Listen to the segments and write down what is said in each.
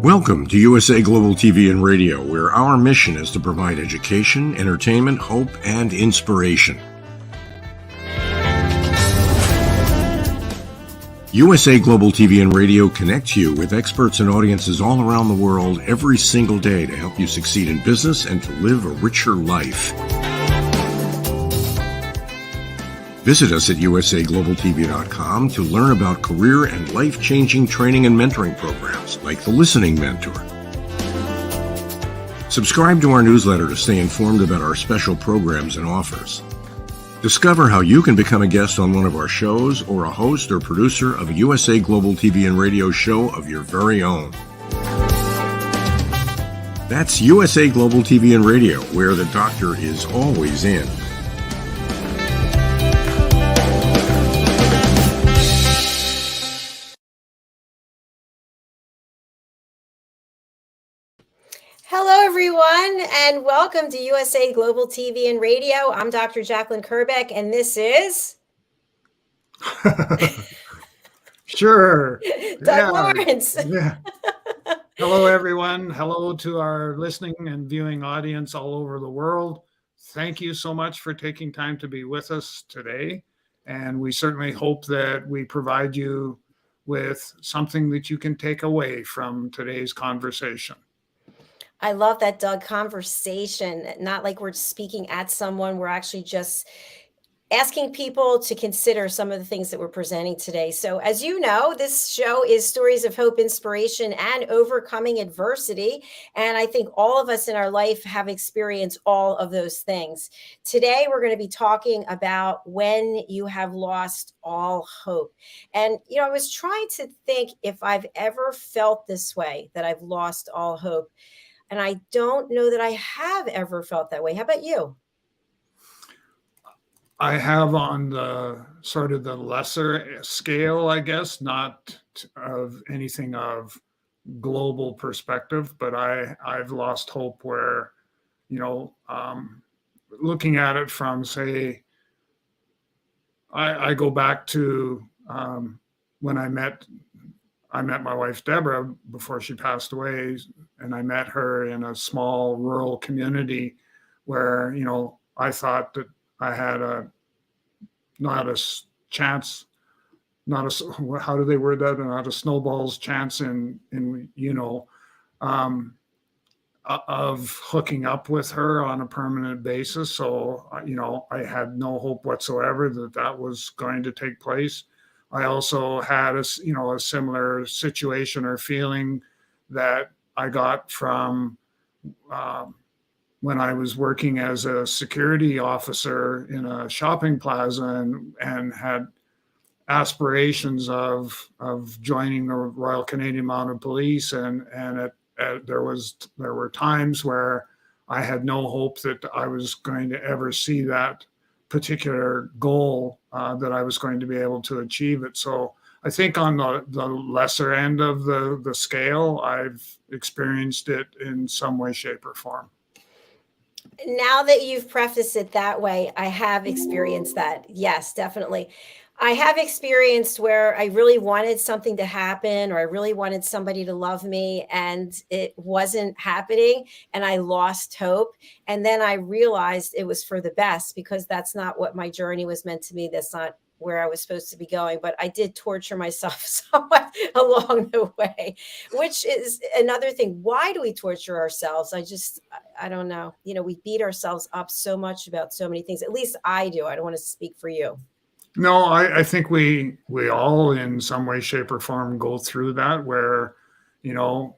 Welcome to USA Global TV and Radio, where our mission is to provide education, entertainment, hope, and inspiration. USA Global TV and Radio connects you with experts and audiences all around the world every single day to help you succeed in business and to live a richer life. Visit us at usaglobaltv.com to learn about career and life-changing training and mentoring programs like the Listening Mentor. Subscribe to our newsletter to stay informed about our special programs and offers. Discover how you can become a guest on one of our shows or a host or producer of a USA Global TV and Radio show of your very own. That's USA Global TV and Radio, where the doctor is always in. Hello, everyone, and welcome to USA Global TV and Radio. I'm Dr. JACALYN KERBECK, and this is... Sure. Doug Lawrence. Yeah. Hello, everyone. Hello to our listening and viewing audience all over the world. Thank you so much for taking time to be with us today. And we certainly hope that we provide you with something that you can take away from today's conversation. I love that, Doug, conversation. Not like we're speaking at someone. We're actually just asking people to consider some of the things that we're presenting today. So as you know, this show is stories of hope, inspiration, and overcoming adversity. And I think all of us in our life have experienced all of those things. Today, we're going to be talking about when you have lost all hope. And, you know, I was trying to think if I've ever felt this way, that I've lost all hope. And I don't know that I have ever felt that way. How about you? I have on the sort of the lesser scale, I guess, not of anything of global perspective, but I've lost hope where, you know, looking at it from, say, I go back to when I met my wife, Deborah, before she passed away, and I met her in a small rural community where, you know, I thought that I had not a chance, how do they word that? Not a snowball's chance in you know, of hooking up with her on a permanent basis. So, you know, I had no hope whatsoever that was going to take place. I also had a similar situation or feeling that I got from when I was working as a security officer in a shopping plaza and had aspirations of joining the Royal Canadian Mounted Police, and there were times where I had no hope that I was going to ever see that particular goal, that I was going to be able to achieve it. So I think on the lesser end of the scale, I've experienced it in some way, shape, or form. Now that you've prefaced it that way, I have experienced that. Yes, definitely. I have experienced where I really wanted something to happen, or I really wanted somebody to love me, and it wasn't happening, and I lost hope. And then I realized it was for the best, because that's not what my journey was meant to be. That's not where I was supposed to be going, but I did torture myself somewhat along the way, which is another thing. Why do we torture ourselves? I don't know. You know, we beat ourselves up so much about so many things. At least I do. I don't want to speak for you. No, I think we all in some way, shape, or form go through that where, you know,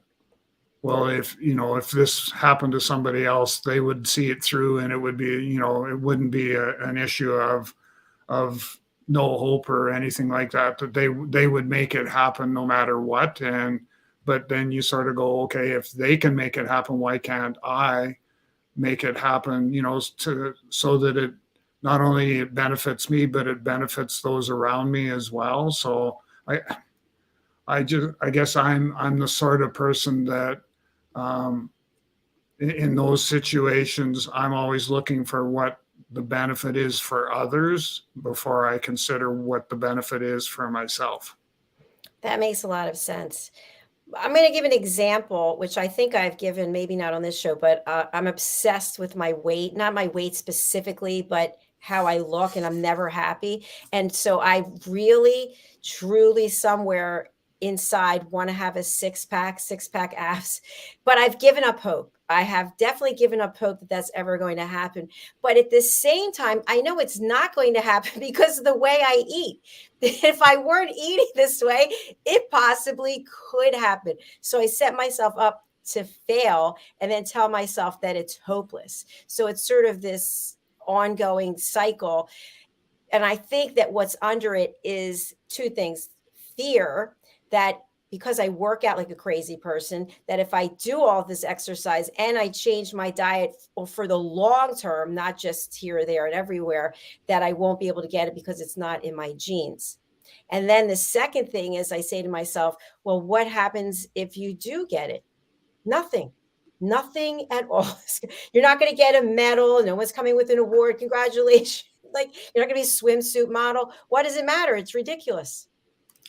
well, if this happened to somebody else, they would see it through, and it would be, you know, it wouldn't be an issue of no hope or anything like that, that they would make it happen no matter what. But then you sort of go, okay, if they can make it happen, why can't I make it happen, you know, so that it not only it benefits me, but it benefits those around me as well. So I guess I'm the sort of person that in those situations, I'm always looking for what the benefit is for others before I consider what the benefit is for myself. That makes a lot of sense. I'm going to give an example, which I think I've given, maybe not on this show, but I'm obsessed with my weight, not my weight specifically, but how I look, and I'm never happy. And so I really, truly, somewhere inside want to have a six pack abs, but I've given up hope. I have definitely given up hope that that's ever going to happen. But at the same time, I know it's not going to happen because of the way I eat. If I weren't eating this way, it possibly could happen. So I set myself up to fail and then tell myself that it's hopeless. So it's sort of this ongoing cycle. And I think that what's under it is two things: fear that because I work out like a crazy person, that if I do all this exercise and I change my diet for the long term, not just here, there, and everywhere, that I won't be able to get it because it's not in my genes. And then the second thing is I say to myself, well, what happens if you do get it? Nothing. Nothing at all. You're not going to get a medal. No one's coming with an award. Congratulations. Like, you're not going to be a swimsuit model. What does it matter? It's ridiculous.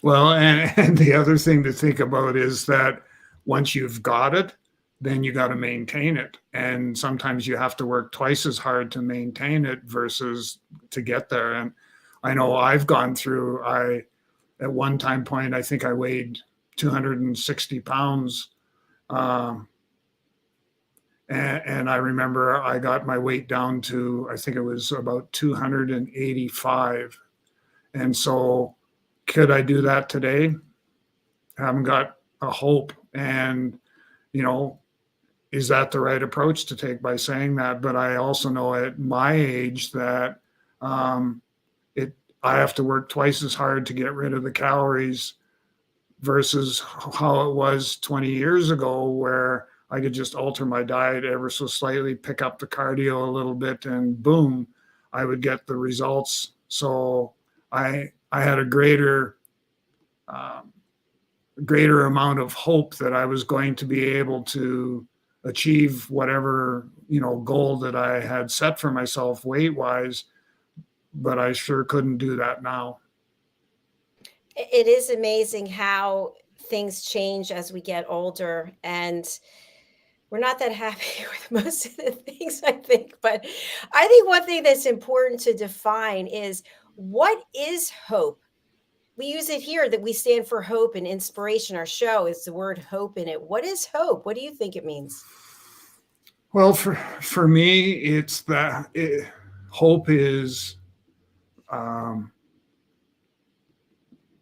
Well, and the other thing to think about is that once you've got it, then you got to maintain it. And sometimes you have to work twice as hard to maintain it versus to get there. And I know I've gone through, at one time point, I think I weighed 260 pounds. And I remember I got my weight down to, I think it was about 285. And so could I do that today? I haven't got a hope. And, is that the right approach to take by saying that? But I also know at my age that I have to work twice as hard to get rid of the calories versus how it was 20 years ago, where I could just alter my diet ever so slightly, pick up the cardio a little bit, and boom, I would get the results. So I had a greater amount of hope that I was going to be able to achieve whatever goal that I had set for myself weight wise, but I sure couldn't do that now. It is amazing how things change as we get older, and we're not that happy with most of the things, I think. But I think one thing that's important to define is, what is hope? We use it here that we stand for hope and inspiration. Our show is the word hope in it. What is hope? What do you think it means? Well, for me, it's that hope is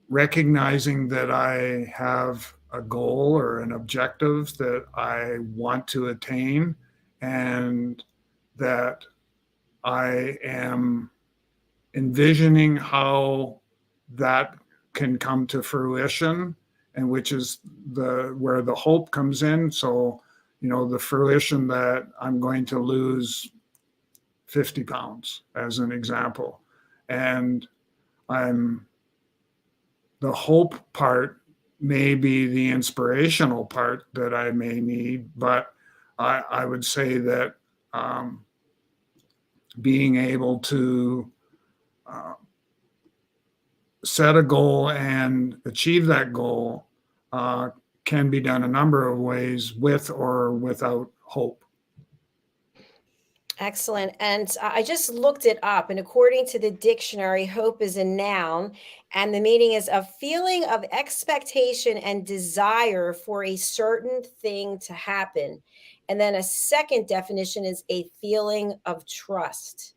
recognizing that I have a goal or an objective that I want to attain, and that I am envisioning how that can come to fruition, and which is where the hope comes in. So, the fruition that I'm going to lose 50 pounds as an example. And the hope part may be the inspirational part that I may need, but I would say that being able to set a goal and achieve that goal can be done a number of ways, with or without hope. Excellent. And I just looked it up. And according to the dictionary, hope is a noun. And the meaning is a feeling of expectation and desire for a certain thing to happen. And then a second definition is a feeling of trust.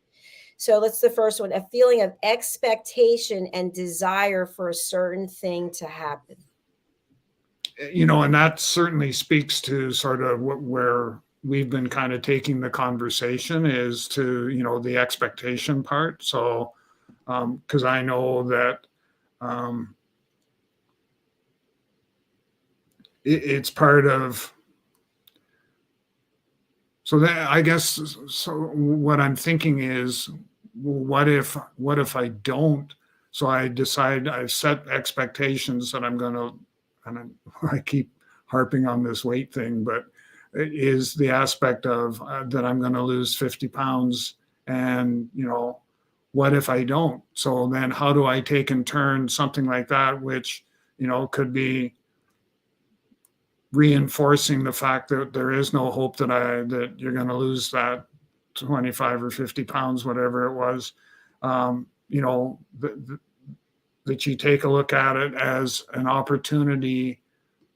So that's the first one: a feeling of expectation and desire for a certain thing to happen. And that certainly speaks to sort of where we've been kind of taking the conversation, is to, the expectation part. So, because I know that it's part of, so that, I guess, so what I'm thinking is, what if I don't? So I've set expectations that I'm going to, and I keep harping on this weight thing, but it is the aspect of that I'm going to lose 50 pounds. And, what if I don't? So then how do I take and turn something like that, which, could be reinforcing the fact that there is no hope that you're going to lose that 25 or 50 pounds, whatever it was. You know, that you take a look at it as an opportunity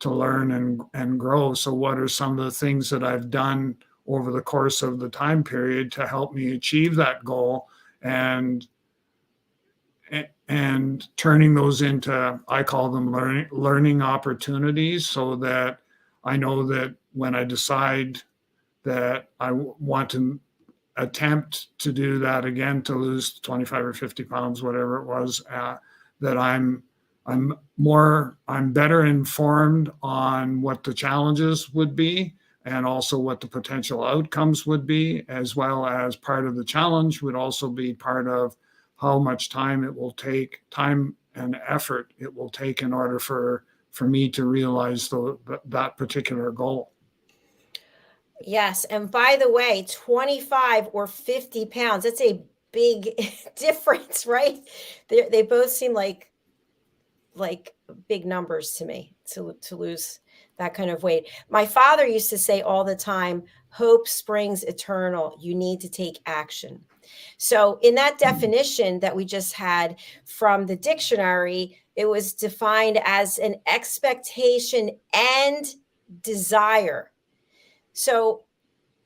to learn and grow. So what are some of the things that I've done over the course of the time period to help me achieve that goal, and turning those into, I call them learning opportunities, so that I know that when I decide that I want to attempt to do that again, to lose 25 or 50 pounds, whatever it was, that I'm better informed on what the challenges would be, and also what the potential outcomes would be, as well as part of the challenge would also be part of how much time it will take, time and effort it will take in order for me to realize that particular goal. Yes. And by the way, 25 or 50 pounds, that's a big difference, right? They both seem like big numbers to me, to lose that kind of weight. My father used to say all the time, hope springs eternal. You need to take action. So in that definition that we just had from the dictionary, it was defined as an expectation and desire. So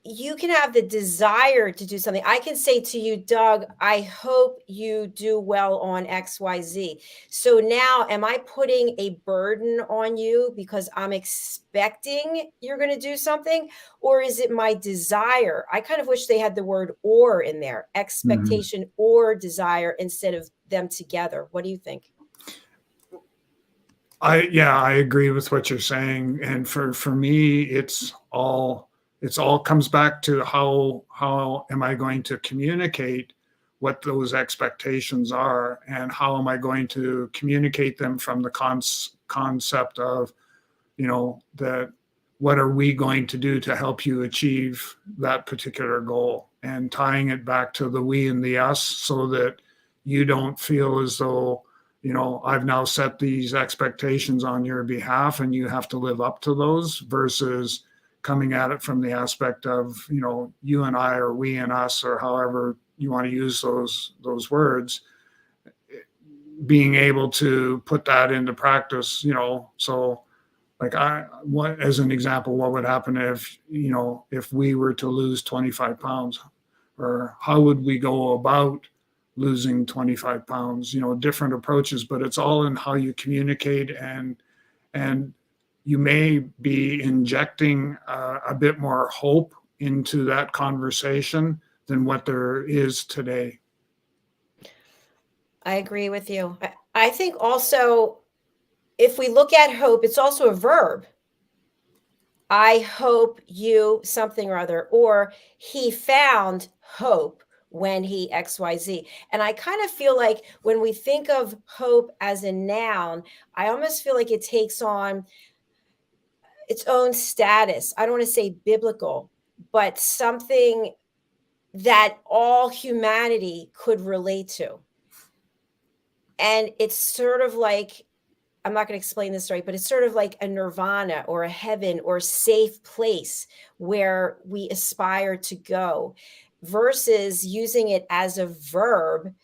you can have the desire to do something. I can say to you, Doug, I hope you do well on XYZ. So now, am I putting a burden on you because I'm expecting you're going to do something? Or is it my desire? I kind of wish they had the word or in there, expectation or desire, instead of them together. What do you think? I agree with what you're saying. And for me, it's all comes back to how am I going to communicate what those expectations are, and how am I going to communicate them from the concept of, you know, that what are we going to do to help you achieve that particular goal, and tying it back to the we and the us, so that you don't feel as though, you know, I've now set these expectations on your behalf and you have to live up to those, versus coming at it from the aspect of, you know, you and I, or we and us, or however you want to use those words, being able to put that into practice, you know. So like as an example, what would happen if, you know, if we were to lose 25 pounds, or how would we go about losing 25 pounds, you know, different approaches, but it's all in how you communicate, and you may be injecting a bit more hope into that conversation than what there is today. I agree with you. I think also, if we look at hope, it's also a verb. I hope you something or other, or he found hope when he XYZ. And I kind of feel like when we think of hope as a noun, I almost feel like it takes on its own status. I don't want to say biblical, but something that all humanity could relate to. And it's sort of like, I'm not going to explain this right, but it's sort of like a nirvana or a heaven or safe place where we aspire to go, versus using it as a verb.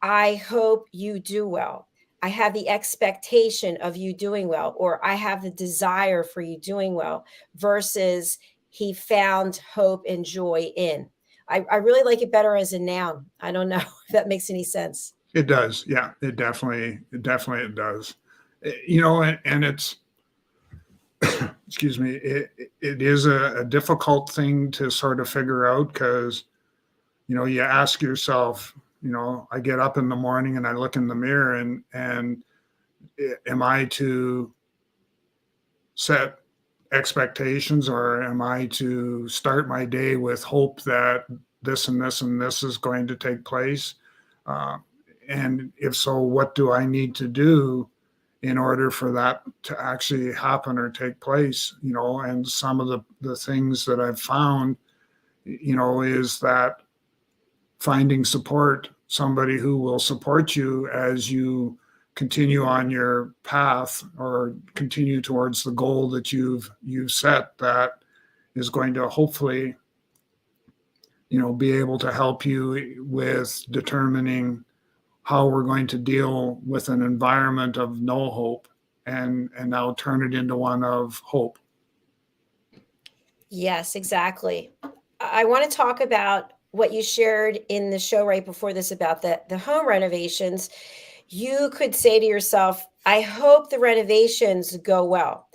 I hope you do well. I have the expectation of you doing well, or I have the desire for you doing well, versus he found hope and joy in. I really like it better as a noun. I don't know if that makes any sense. It does. Yeah, it definitely does. You know, and it's, excuse me, it is a difficult thing to sort of figure out, because, you know, you ask yourself, you know, I get up in the morning and I look in the mirror, and am I to set expectations, or am I to start my day with hope that this and this and this is going to take place? And if so, what do I need to do in order for that to actually happen or take place? You know, and some of the things that I've found, you know, is that finding support, somebody who will support you as you continue on your path or continue towards the goal that you've set, that is going to hopefully, be able to help you with determining how we're going to deal with an environment of no hope and now turn it into one of hope. Yes, exactly. I want to talk about what you shared in the show right before this about the home renovations. You could say to yourself, I hope the renovations go well.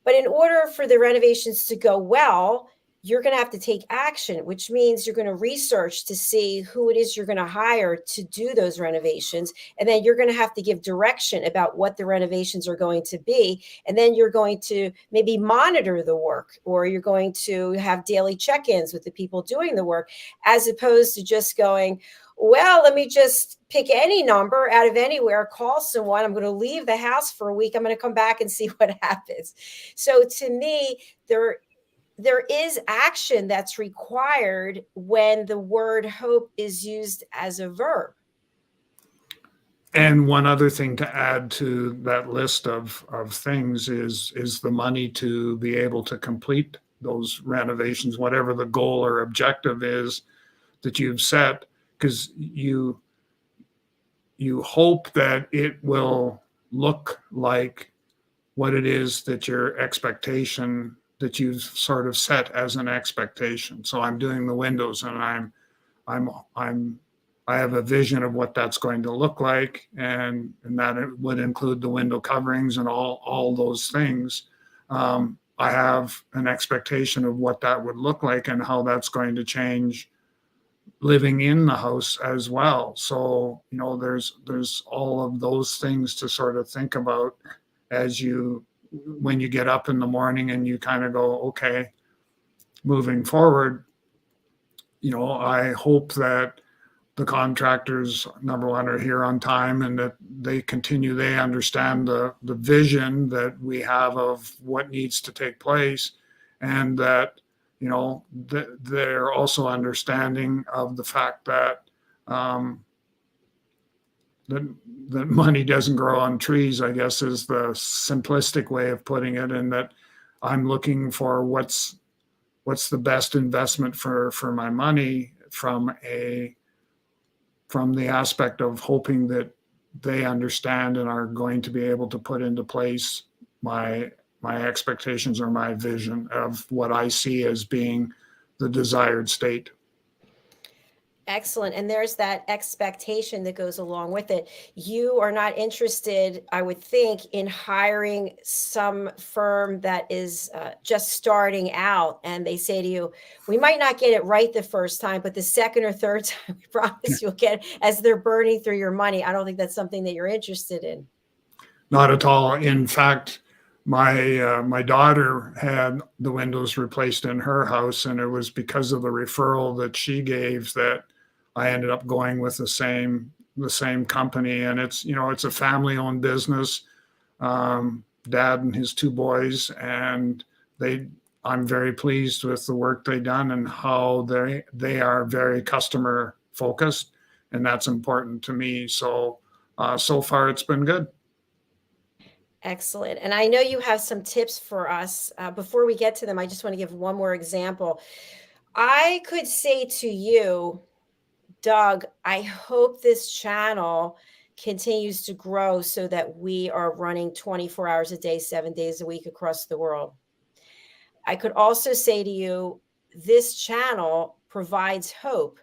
But in order for the renovations to go well, you're going to have to take action, which means you're going to research to see who it is you're going to hire to do those renovations. And then you're going to have to give direction about what the renovations are going to be. And then you're going to maybe monitor the work, or you're going to have daily check-ins with the people doing the work, as opposed to just going, well, let me just pick any number out of anywhere, call someone. I'm going to leave the house for a week. I'm going to come back and see what happens. So to me, there is action that's required when the word hope is used as a verb. And one other thing to add to that list of things is the money to be able to complete those renovations, whatever the goal or objective is that you've set, because you hope that it will look like what it is that your expectation that you've sort of set as an expectation. So I'm doing the windows, and I have a vision of what that's going to look like, and that it would include the window coverings and all those things. I have an expectation of what that would look like and how that's going to change living in the house as well. So, there's all of those things to sort of think about when you get up in the morning and you kind of go, okay, moving forward, I hope that the contractors, number one, are here on time, and that they understand the vision that we have of what needs to take place, and that, they're also understanding of the fact that that money doesn't grow on trees, I guess, is the simplistic way of putting it, and that I'm looking for what's the best investment for my money from the aspect of hoping that they understand and are going to be able to put into place my expectations or my vision of what I see as being the desired state. Excellent. And there's that expectation that goes along with it. You are not interested, I would think, in hiring some firm that is just starting out, and they say to you, we might not get it right the first time, but the second or third time, we promise you'll get it, as they're burning through your money. I don't think that's something that you're interested in. Not at all. In fact, my daughter had the windows replaced in her house, and it was because of the referral that she gave that I ended up going with the same company. And it's a family-owned business. Dad and his two boys, and I'm very pleased with the work they've done and how they are very customer focused, and that's important to me. So so far it's been good. Excellent. And I know you have some tips for us. Before we get to them, I just want to give one more example. I could say to you, Doug, I hope this channel continues to grow so that we are running 24 hours a day, 7 days a week across the world. I could also say to you, this channel provides hope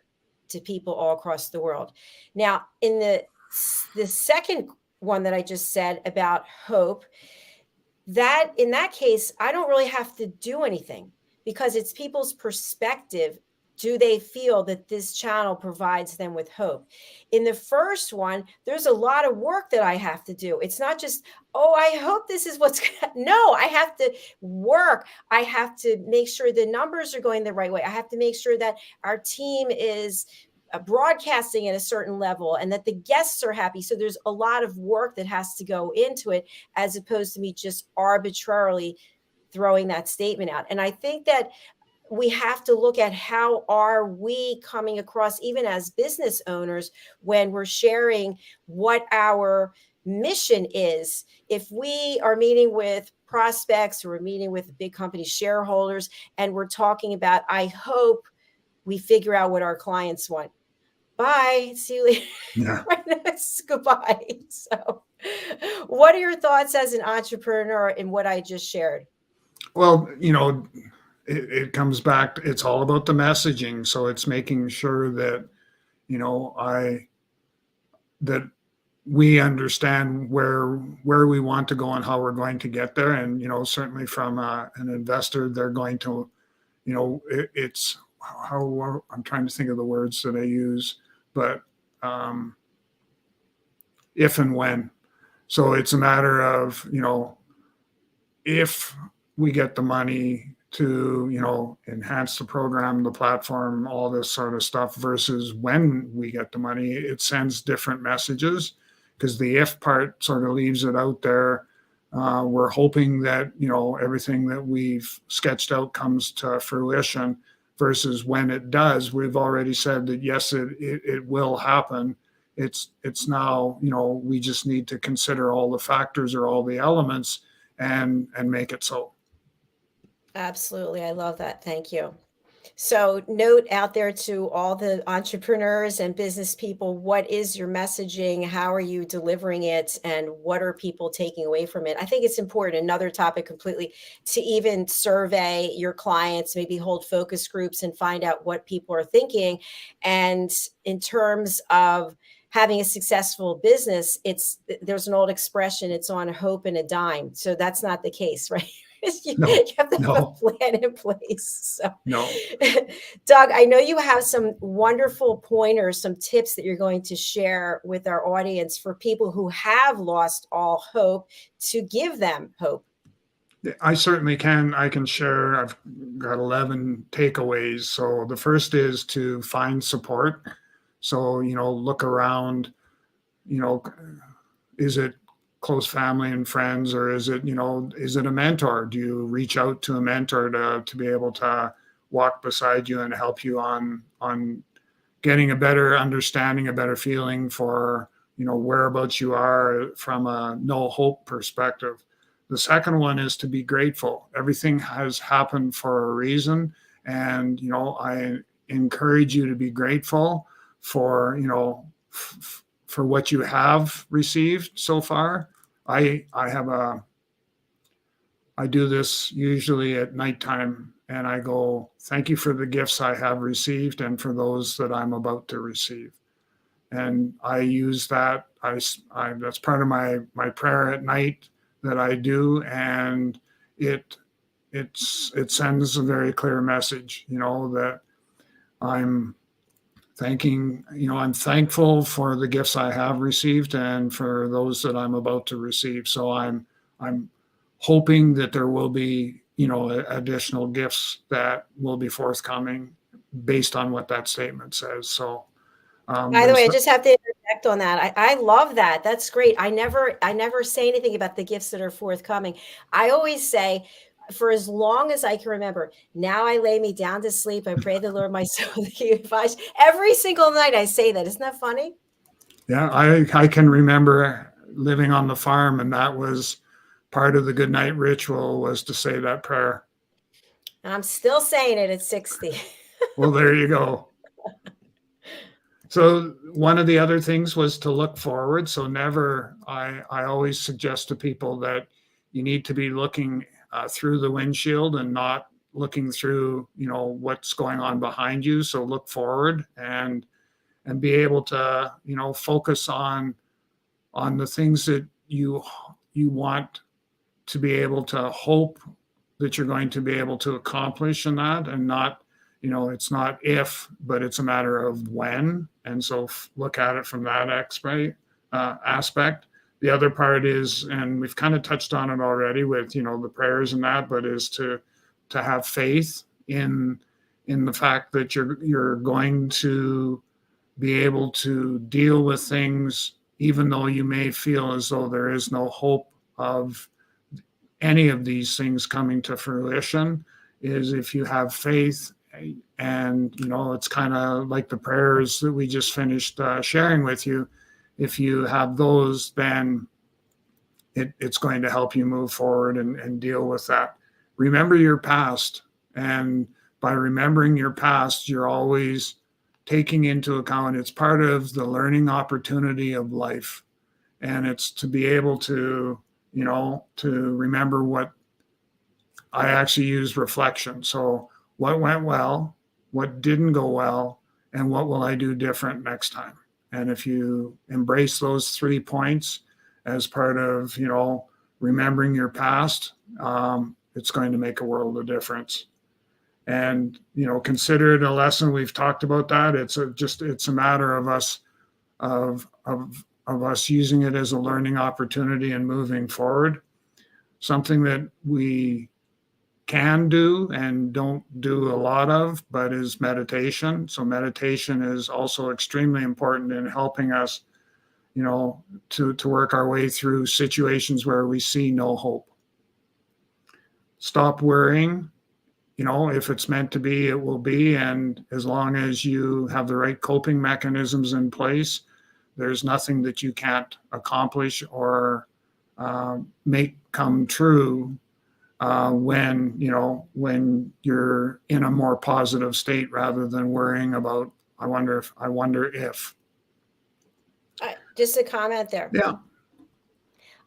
to people all across the world. Now, in the second one that I just said about hope, that in that case, I don't really have to do anything, because it's people's perspective. Do they feel that this channel provides them with hope? In the first one, there's a lot of work that I have to do. It's not just, oh, I hope this is what's going to, no, I have to work. I have to make sure the numbers are going the right way. I have to make sure that our team is broadcasting at a certain level and that the guests are happy. So there's a lot of work that has to go into it, as opposed to me just arbitrarily throwing that statement out. And I think that we have to look at how are we coming across, even as business owners, when we're sharing what our mission is. If we are meeting with prospects or we're meeting with big company shareholders and we're talking about, I hope we figure out what our clients want. Bye. See you later. Yeah. It's goodbye. So, what are your thoughts as an entrepreneur in what I just shared? Well, it comes back, it's all about the messaging. So it's making sure that, that we understand where we want to go and how we're going to get there. And, certainly from an investor, they're going to, it's how I'm trying to think of the words that I use, but if and when. So it's a matter of, if we get the money to, enhance the program, the platform, all this sort of stuff versus when we get the money, it sends different messages because the if part sort of leaves it out there. We're hoping that, everything that we've sketched out comes to fruition versus when it does. We've already said that, yes, it will happen. It's now, we just need to consider all the factors or all the elements and make it so. Absolutely. I love that. Thank you. So, note out there to all the entrepreneurs and business people, what is your messaging? How are you delivering it? And what are people taking away from it? I think it's important, another topic completely, to even survey your clients, maybe hold focus groups and find out what people are thinking. And in terms of having a successful business, there's an old expression, it's on a hope and a dime. So that's not the case, right? You have to have a plan in place. So, No. Doug, I know you have some wonderful pointers, some tips that you're going to share with our audience for people who have lost all hope to give them hope. I certainly can. I can share. I've got 11 takeaways. So the first is to find support. So, look around, is it close family and friends, or is it a mentor? Do you reach out to a mentor to be able to walk beside you and help you on getting a better understanding, a better feeling for whereabouts you are from a no hope perspective? The second one is to be grateful. Everything has happened for a reason, and I encourage you to be grateful for for what you have received so far. I do this usually at nighttime, and I go, thank you for the gifts I have received and for those that I'm about to receive. And I use that. That's part of my prayer at night that I do, and it sends a very clear message, that I'm thankful for the gifts I have received and for those that I'm about to receive. So I'm hoping that there will be, additional gifts that will be forthcoming based on what that statement says. So, by the way, I just have to interject on that. I love that. That's great. I never say anything about the gifts that are forthcoming. I always say, for as long as I can remember, now I lay me down to sleep. I pray the Lord my soul. Every single night I say that. Isn't that funny? Yeah, I can remember living on the farm, and that was part of the good night ritual, was to say that prayer. And I'm still saying it at 60. Well, there you go. So one of the other things was to look forward. So I always suggest to people that you need to be looking through the windshield and not looking through, what's going on behind you. So look forward and be able to, focus on the things that you want to be able to hope that you're going to be able to accomplish in that, and not, it's not if, but it's a matter of when. And so look at it from that aspect. The other part is, and we've kind of touched on it already with, the prayers and that, but is to have faith in the fact that you're going to be able to deal with things, even though you may feel as though there is no hope of any of these things coming to fruition. Is if you have faith, and it's kind of like the prayers that we just finished sharing with you. If you have those, then it's going to help you move forward and deal with that. Remember your past. And by remembering your past, you're always taking into account, it's part of the learning opportunity of life. And it's to be able to, to remember what I actually use reflection. So what went well, what didn't go well, and what will I do different next time? And if you embrace those 3 points as part of, remembering your past, it's going to make a world of difference. And, consider it a lesson. We've talked about that. It's a matter of us, of us using it as a learning opportunity and moving forward. Something that we can do and don't do a lot of, but is meditation. So meditation is also extremely important in helping us, to work our way through situations where we see no hope. Stop worrying. If it's meant to be, it will be. And as long as you have the right coping mechanisms in place, there's nothing that you can't accomplish or make come true when you're in a more positive state rather than worrying about, I wonder if. Just a comment there. Yeah.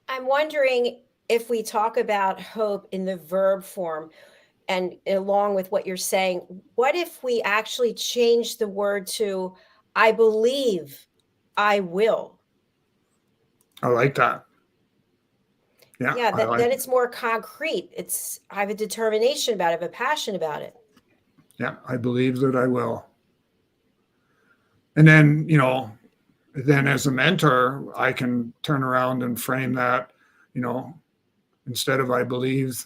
I'm wondering if we talk about hope in the verb form, and along with what you're saying, what if we actually change the word to, I believe I will? I like that. Yeah. Then it's more concrete. I have a determination about it, I have a passion about it. Yeah, I believe that I will. And then, then as a mentor, I can turn around and frame that, instead of I believe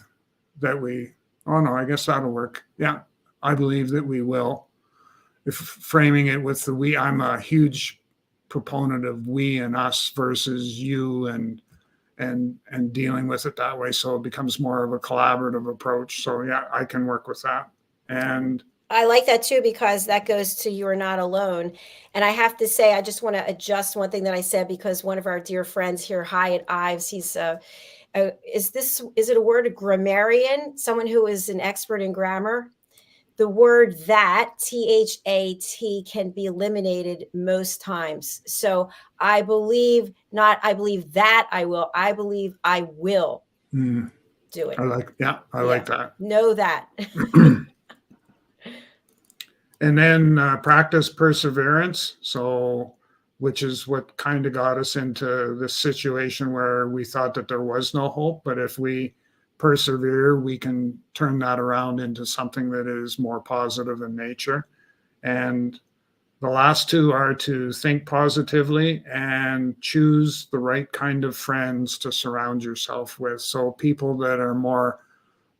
that we, oh no, I guess that'll work. Yeah, I believe that we will. If framing it with the we, I'm a huge proponent of we and us versus you and dealing with it that way. So it becomes more of a collaborative approach. So yeah, I can work with that. And I like that too, because that goes to you're not alone. And I have to say, I just want to adjust one thing that I said, because one of our dear friends here, Hyatt Ives, he's is it a word, a grammarian, someone who is an expert in grammar? The word that, THAT, can be eliminated most times. So I believe that I will. I believe I will do it. I like that. Know that. And then practice perseverance. So, which is what kind of got us into this situation where we thought that there was no hope. But if we persevere, we can turn that around into something that is more positive in nature. And the last two are to think positively and choose the right kind of friends to surround yourself with. So people that are more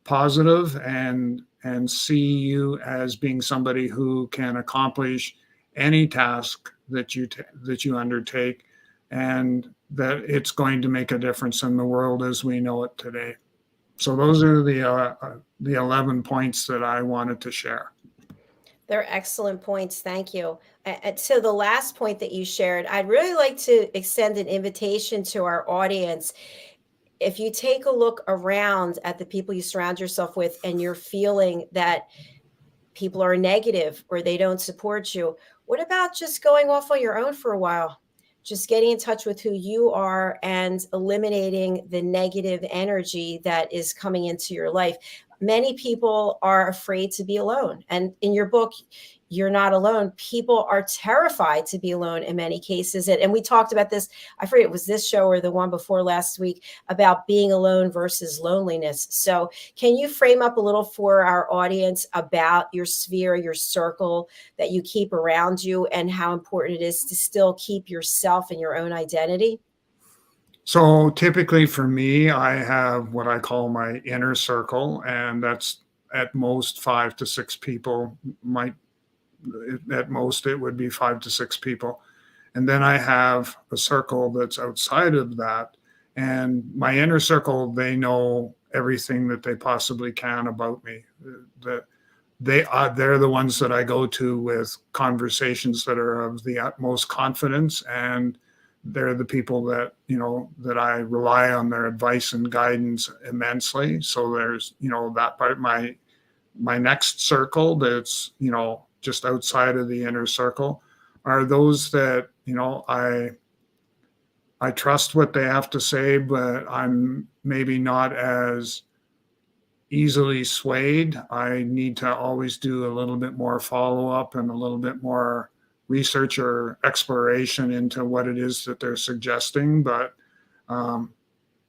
positive and see you as being somebody who can accomplish any task that you undertake, and that it's going to make a difference in the world as we know it today. So those are the 11 points that I wanted to share. They're excellent points. Thank you. And so the last point that you shared, I'd really like to extend an invitation to our audience. If you take a look around at the people you surround yourself with and you're feeling that people are negative or they don't support you, what about just going off on your own for a while? Just getting in touch with who you are and eliminating the negative energy that is coming into your life. Many people are afraid to be alone. And in your book, You're Not Alone, people are terrified to be alone in many cases. And we talked about this, I forget, it was this show or the one before last week, about being alone versus loneliness. So can you frame up a little for our audience about your sphere, your circle that you keep around you, and how important it is to still keep yourself and your own identity? So typically for me, I have what I call my inner circle, and that's at most 5 to 6 people. At most it would be 5 to 6 people. And then I have a circle that's outside of that. And my inner circle, they know everything that they possibly can about me. They're the ones that I go to with conversations that are of the utmost confidence, and they're the people that, that I rely on their advice and guidance immensely. So there's, that part, my next circle that's, just outside of the inner circle are those that, I trust what they have to say, but I'm maybe not as easily swayed. I need to always do a little bit more follow up and a little bit more research or exploration into what it is that they're suggesting. But um,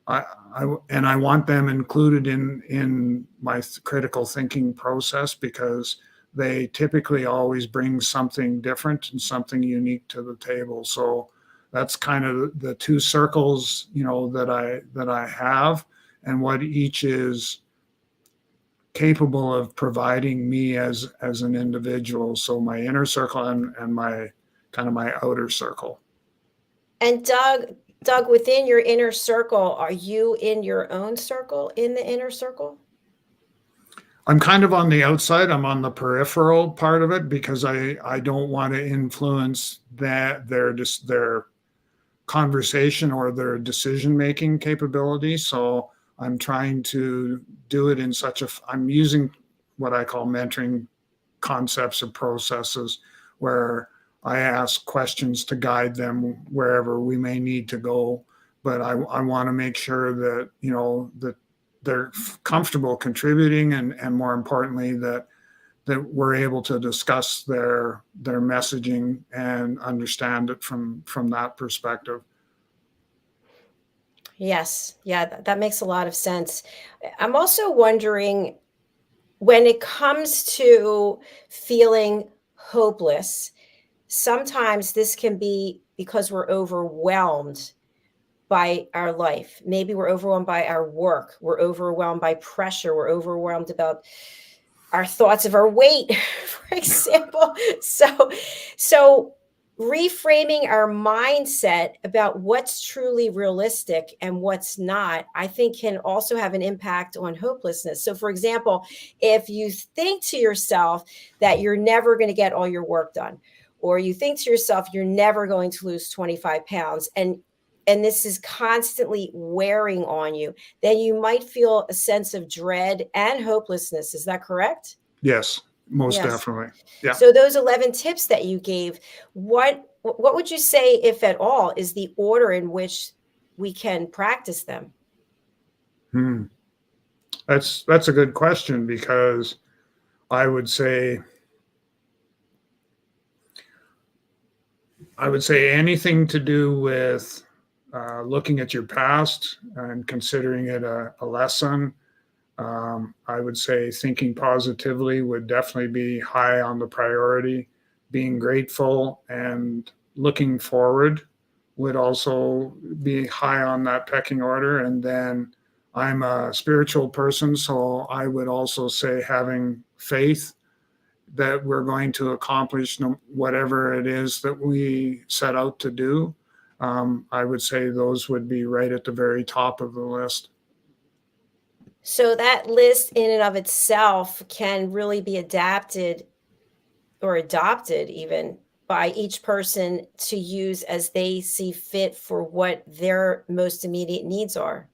I want them included in my critical thinking process, because they typically always bring something different and something unique to the table. So that's kind of the two circles, that I have, and what each is capable of providing me as an individual. So my inner circle and my kind of my outer circle. And Doug, within your inner circle, are you in your own circle in the inner circle? I'm kind of on the outside. I'm on the peripheral part of it, because I don't want to influence their conversation or their decision making capability. So I'm trying to do it in I'm using what I call mentoring concepts or processes, where I ask questions to guide them wherever we may need to go. But I want to make sure that, that they're comfortable contributing, and more importantly, that we're able to discuss their messaging and understand it from that perspective. Yes. Yeah, that makes a lot of sense. I'm also wondering, when it comes to feeling hopeless, sometimes this can be because we're overwhelmed by our life. Maybe we're overwhelmed by our work. We're overwhelmed by pressure. We're overwhelmed about our thoughts of our weight, for example. So reframing our mindset about what's truly realistic and what's not, I think, can also have an impact on hopelessness. So for example, if you think to yourself that you're never going to get all your work done, or you think to yourself you're never going to lose 25 pounds, and this is constantly wearing on you, then you might feel a sense of dread and hopelessness. Is that correct? Yes, most Yes. definitely. Yeah. So those 11 tips that you gave, what would you say, if at all, is the order in which we can practice them? That's a good question, because I would say anything to do with looking at your past and considering it a lesson. I would say thinking positively would definitely be high on the priority. Being grateful and looking forward would also be high on that pecking order. And then I'm a spiritual person, so I would also say having faith that we're going to accomplish whatever it is that we set out to do. I would say those would be right at the very top of the list. So that list in and of itself can really be adapted or adopted even by each person to use as they see fit for what their most immediate needs are.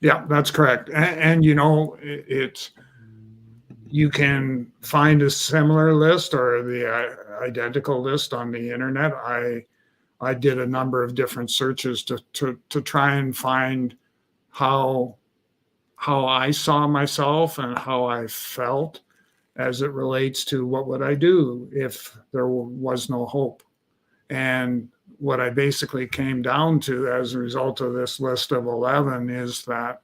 Yeah, that's correct. And it's you can find a similar list or the identical list on the internet. I did a number of different searches to try and find how I saw myself and how I felt as it relates to what would I do if there was no hope. And what I basically came down to as a result of this list of 11 is that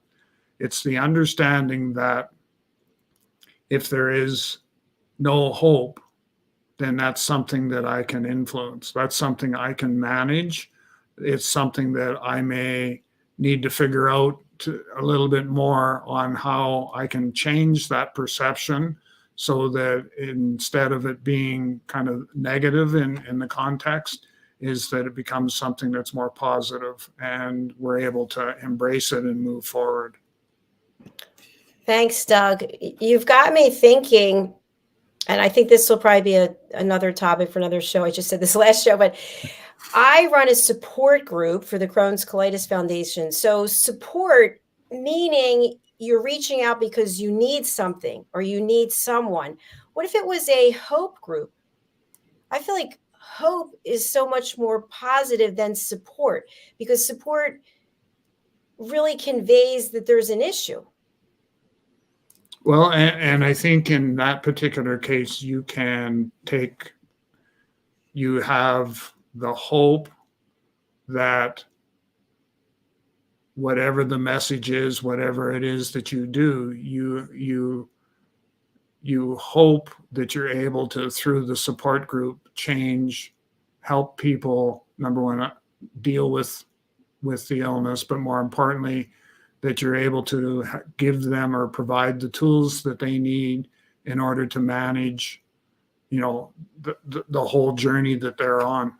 it's the understanding that if there is no hope, then that's something that I can influence. That's something I can manage. It's something that I may need to figure out a little bit more on how I can change that perception, so that instead of it being kind of negative in the context, is that it becomes something that's more positive and we're able to embrace it and move forward. Thanks, Doug. You've got me thinking, And I think this will probably be another topic for another show. I just said this last show, but I run a support group for the Crohn's Colitis Foundation. So support meaning you're reaching out because you need something or you need someone. What if it was a hope group? I feel like hope is so much more positive than support, because support really conveys that there's an issue. Well, and I think in that particular case, you have the hope that whatever the message is, whatever it is that you do, you hope that you're able to, through the support group, help people, number one, deal with the illness, but more importantly, that you're able to give them or provide the tools that they need in order to manage, the whole journey that they're on.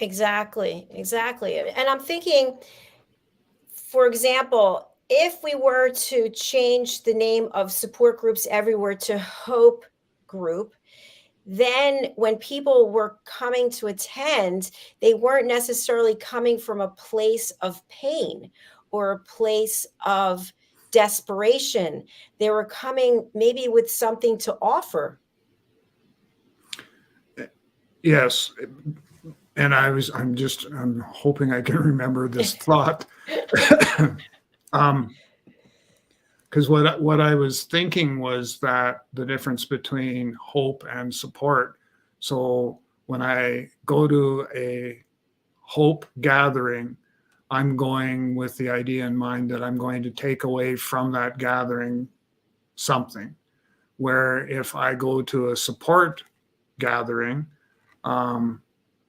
Exactly. And I'm thinking, for example, if we were to change the name of support groups everywhere to Hope Group, then when people were coming to attend, they weren't necessarily coming from a place of pain or a place of desperation. They were coming maybe with something to offer. Yes. And I'm hoping I can remember this thought. Because what I was thinking was that the difference between hope and support. So when I go to a hope gathering, I'm going with the idea in mind that I'm going to take away from that gathering something. Where if I go to a support gathering,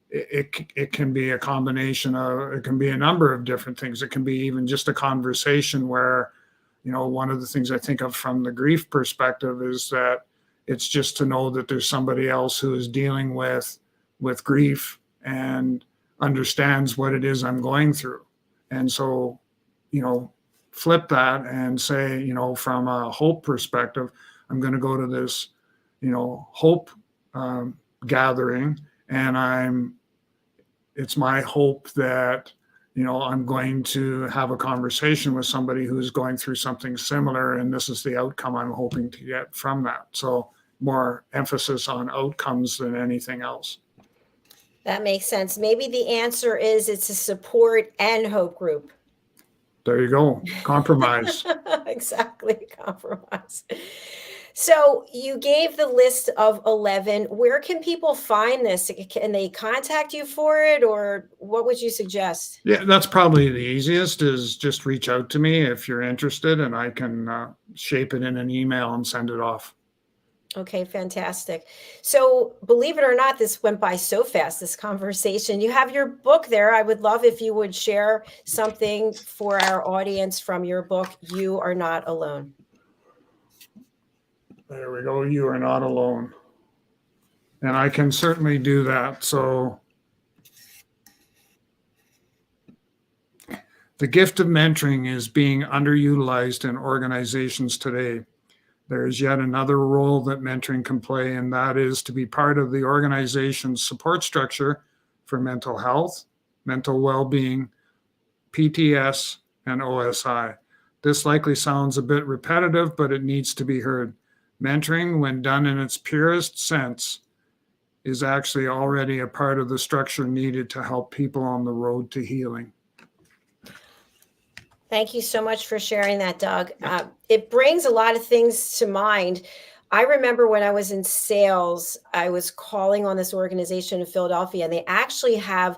it can be a combination of, it can be a number of different things. It can be even just a conversation where, one of the things I think of from the grief perspective is that it's just to know that there's somebody else who is dealing with grief and understands what it is I'm going through. And so, flip that and say, from a hope perspective, I'm going to go to this, hope gathering, and it's my hope that, I'm going to have a conversation with somebody who's going through something similar, and this is the outcome I'm hoping to get from that. So more emphasis on outcomes than anything else. That makes sense. Maybe the answer is it's a support and hope group. There you go. Compromise. Exactly. Compromise. So you gave the list of 11. Where can people find this? Can they contact you for it, or what would you suggest? Yeah, that's probably the easiest, is just reach out to me if you're interested, and I can shape it in an email and send it off. Okay, fantastic. So believe it or not, this went by so fast, this conversation. You have your book there. I would love if you would share something for our audience from your book, You Are Not Alone. There we go. You are not alone. And I can certainly do that. So the gift of mentoring is being underutilized in organizations today. There is yet another role that mentoring can play, and that is to be part of the organization's support structure for mental health, mental well-being, PTS, and OSI. This likely sounds a bit repetitive, but it needs to be heard. Mentoring, when done in its purest sense, is actually already a part of the structure needed to help people on the road to healing. Thank you so much for sharing that, Doug. It brings a lot of things to mind. I remember when I was in sales, I was calling on this organization in Philadelphia, and they actually have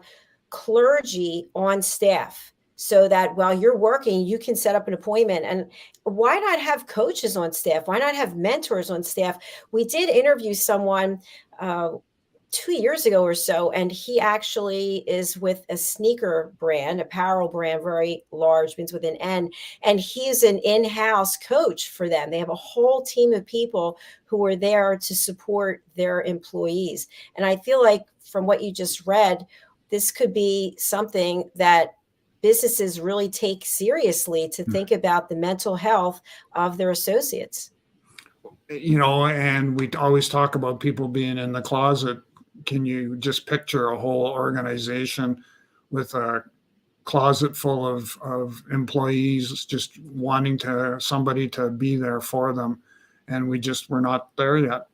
clergy on staff, so that while you're working, you can set up an appointment. And why not have coaches on staff? Why not have mentors on staff? We did interview someone 2 years ago or so, and he actually is with a sneaker brand, apparel brand, very large, begins with an N, and he's an in-house coach for them. They have a whole team of people who are there to support their employees. And I feel like from what you just read, this could be something that businesses really take seriously, to think about the mental health of their associates. and we always talk about people being in the closet. Can you just picture a whole organization with a closet full of employees just wanting somebody to be there for them? And we're not there yet.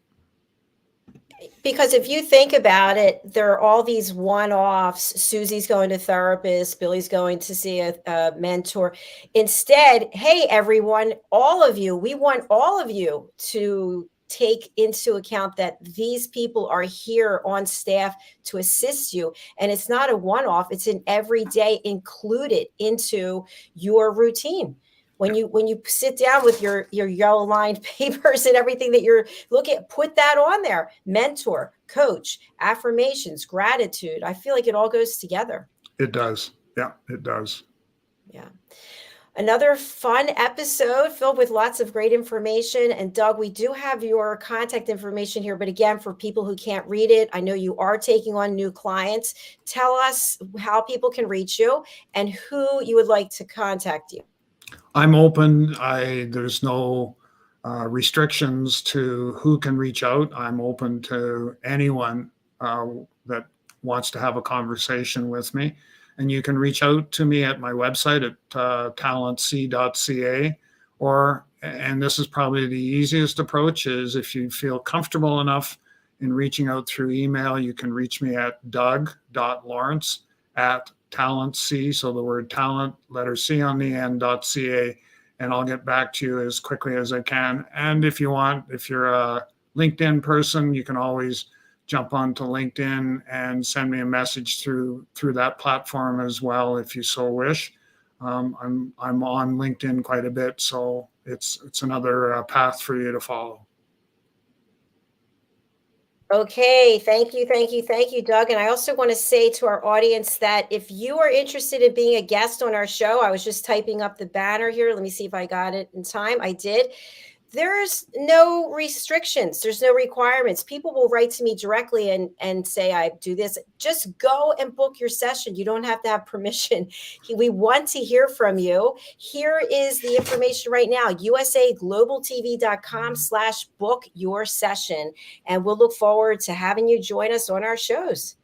Because if you think about it, there are all these one-offs. Susie's going to therapist, Billy's going to see a mentor. Instead, hey, everyone, all of you, we want all of you to take into account that these people are here on staff to assist you. And it's not a one-off, it's an everyday included into your routine. When you sit down with your yellow lined papers and everything that you're looking at, put that on there. Mentor, coach, affirmations, gratitude. I feel like it all goes together. It does. Yeah, it does. Yeah. Another fun episode filled with lots of great information. And Doug, we do have your contact information here. But again, for people who can't read it, I know you are taking on new clients. Tell us how people can reach you and who you would like to contact you. I'm open. There's no restrictions to who can reach out. I'm open to anyone that wants to have a conversation with me. And you can reach out to me at my website at TalentC.ca, and this is probably the easiest approach, is if you feel comfortable enough in reaching out through email, you can reach me at doug.lawrence@TalentC, so the word talent, letter C on the end, .ca, and I'll get back to you as quickly as I can. And if you're a LinkedIn person, you can always jump onto LinkedIn and send me a message through that platform as well, if you so wish. I'm on LinkedIn quite a bit, so it's another path for you to follow. Okay, thank you, Doug. And I also want to say to our audience that if you are interested in being a guest on our show, I was just typing up the banner here. Let me see if I got it in time. I did. There's no restrictions. There's no requirements. People will write to me directly and say, I do this. Just go and book your session. You don't have to have permission. We want to hear from you. Here is the information right now, usaglobaltv.com/book your session. And we'll look forward to having you join us on our shows.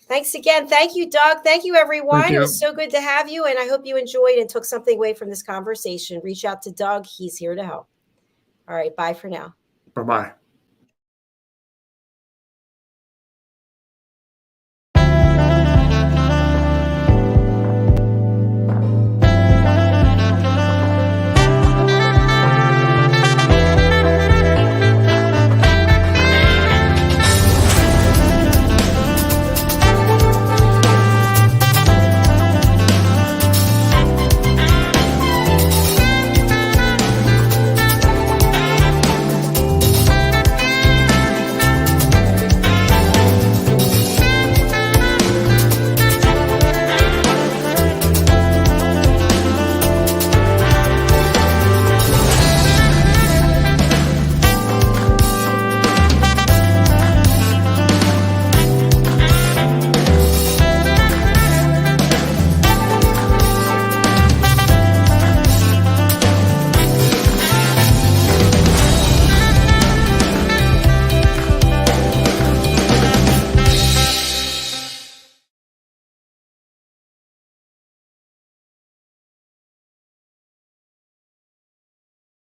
Thanks again. Thank you, Doug. Thank you, everyone. Thank you. It was so good to have you. And I hope you enjoyed and took something away from this conversation. Reach out to Doug. He's here to help. All right. Bye for now. Bye-bye.